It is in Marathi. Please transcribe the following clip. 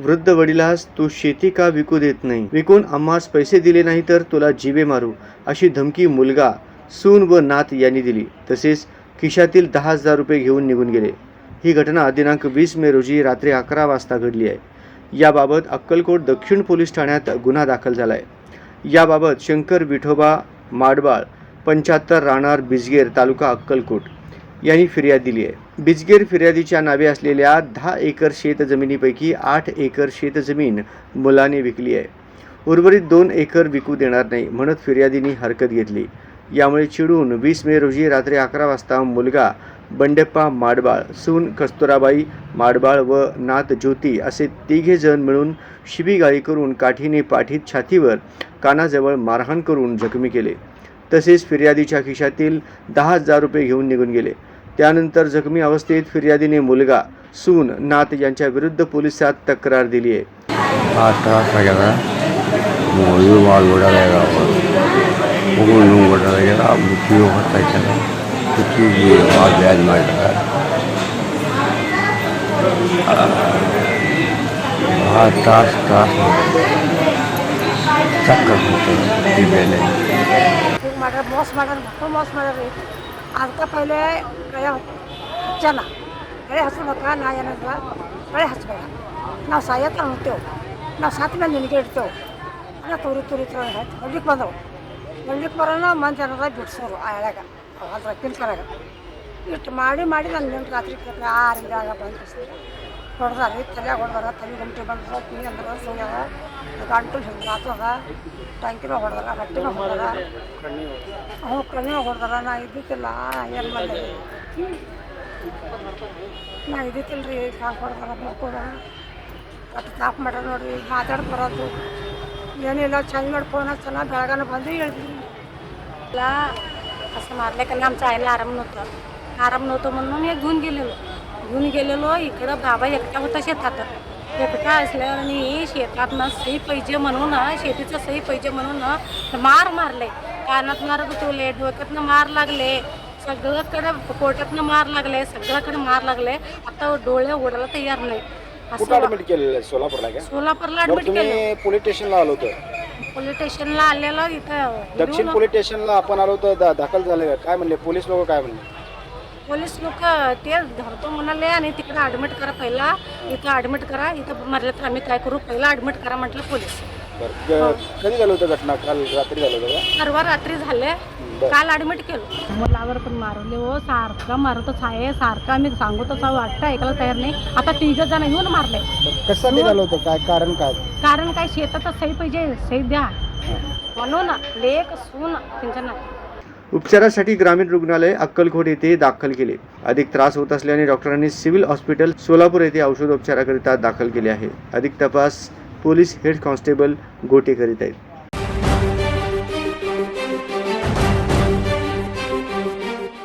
वृद्ध वडिलास तू शेती का विकू देत नाही, विकून आम्हास पैसे दिले नाही तर तुला जीवे मारू, अशी धमकी मुलगा, सून व नात यांनी दिली. तसेच खिशातील 10,000 रुपये घेऊन निघून गेले. ही घटना दिनांक 20 मे रोजी रात्री 11 वाजता घडली आहे. याबाबत अक्कलकोट दक्षिण पोलीस ठाण्यात गुन्हा दाखल झाला आहे. याबाबत शंकर विठोबा माडबाळ 75 राहणार बिजगेर तालुका अक्कलकोट यांनी फिर्याद दिली आहे. बिजगेर फिर्यादीच्या नावे असलेल्या 10 एकर शेतजमिनीपैकी 8 एकर शेतजमीन मुलाने विकली आहे. उर्वरित 2 एकर विकू देणार नाही म्हणत फिर्यादीने हरकत घेतली. यामुळे चिडून 20 मे रोजी रात्री 11 वाजता मुलगा बंडेप्पा माडबाळ, सून कस्तुराबाई माडबाळ व नात ज्योती असे 3 जण मिळून शिवीगाळी करून काठीने पाठीत, छातीवर, कानाजवळ मारहाण करून जखमी केले. तसेच फिर्यादीच्या खिशातील 10,000 रुपये घेऊन निघून गेले. त्यानंतर जखमी अवस्थेत फिर्यादीने मुलगा, सून, नात यांच्या विरुद्ध पोलिसात तक्रार दिली आहे. ಮೋಸ ಮಾಡ್ರಿ ಅಂತ ಪೈಲೆ ಕಳೆ ಜನ ಕಳೆ ಹಚ್ಬೇಕಾ ನಾ ಏನಂದ್ರೆ ಕಳೆ ಹಚ್ಬೇಡ, ನಾವು ಸಾಯತ್ತ ಹೊಂಟೇವು, ನಾವು ಸತ್ತ ಮೇಲೆ ನಿನಗೆ ಇಡ್ತೇವೆ ಅನ್ನೋ ತುರಿ ಹೊಳ್ಳಿಕ್ಕೆ ಬಂದವು. ಹೊಳ್ಳಿಕ್ಕೆ ಬರೋಣ ಮಂದಿ ಜನರ ಬಿಡ್ಸೋರು ಆ ಎಳೆಗ ಅದ್ರ ಕಿಲ್ಕರಾಗ ಇಷ್ಟು ಮಾಡಿ ನಾನು ನಿಂತು ರಾತ್ರಿ 6 ಗಂಟೆಗೆ ಬಂದು ಹೊಡೆದಾರಿ, ತಲೆಯಾಗ ಹೊಡೆದಾರ, ತಲೆ ಗಂಟೆ ಬಂದ್ರೆ ಕಿವಿ ಅಂದ್ರೆ ಸುಳ್ಯಾಗ ಗಂಟು ಹಿಂಗೆ ಆತದ, ಟ್ಯಾಂಕಿನ ಹೊಡೆದಾರ, ಹೊಟ್ಟಿನ ಹೊಡೆದಾರ, ಕಣ್ಣಿನ ಹೊಡೆದಾರ. ನಾ ಇದ್ದಿತ್ತಿಲ್ಲ, ಏನು ಮಾಡಿ ನಾ ಇದ್ದಿತ್ತಿಲ್ಲ ರೀ, ಕಾಲು ಹೊಡೆದಾರ, ಬರ್ಕೋದ ಅಷ್ಟು ತಾಪ್ ಮಾಡ್ಯಾರ ನೋಡ್ರಿ. ಮಾತಾಡಕ್ಕೆ ಬರೋದು ಏನಿಲ್ಲ, ಚಂದ ಮಾಡಿ ಫೋನ್ ಹಚ್ಚನ ಬೆಳಗಾನ ಬಂದು ಹೇಳಿದ್ರಿ ಇಲ್ಲ. असं मारलं कारण आमचं आईला आराम नव्हतं म्हणून हे घेऊन गेलेलो. इकडं बाबा एकटा होता शेतात. एकटा असल्याने शेतातनं सही पाहिजे म्हणून, शेतीचं सही पाहिजे म्हणून मारले. कानात मार गुतवले, डोक्यातनं मार लागले, सगळ्याकडे पोटातनं मार लागले, सगळ्याकडे मार लागले. आता डोळे उडायला तयार नाही. कुठं ॲडमिट केलेलं? सोलापूरला ॲडमिट केलं. पोलीस स्टेशनला आलो होतं. पोलीस स्टेशनला आलेलो. इथं दक्षिण पोलीस स्टेशनला आपण आलो होतो. दाखल झाले काय म्हणले पोलीस लोक? काय म्हणले पोलीस लोक? ते धरतो म्हणाले आणि तिकडे ॲडमिट करा, पहिला इथं ॲडमिट करा, इथं मरले तर आम्ही काय करू, पहिला ॲडमिट करा म्हटलं पोलीस. कधी झालं होतं घटना? काल रात्री झालं होतं? परवा रात्री झाले, काल ॲडमिट केलं. मुलावर पण मारले हो, सारखं मारतच आहे, सारखं आम्ही सांगतच आहोत, वाटतं ऐकायला तयार नाही. आता 3 जण येऊन मारले. कसं झालं होतं? काय कारण? कारण काय, शेतातच सही पाहिजे, सही द्या म्हणून लेक सून त्यांच्या नाते. उपचारासाठी ग्रामीण रुग्णालय अक्कलकोट येथे दाखल केले. अधिक त्रास होत असल्याने डॉक्टरांनी सिव्हिल हॉस्पिटल सोलापूर येथे औषधोपचाराकरिता दाखल केले आहे. अधिक तपास पोलीस हेड कॉन्स्टेबल गोटे करीत आहेत.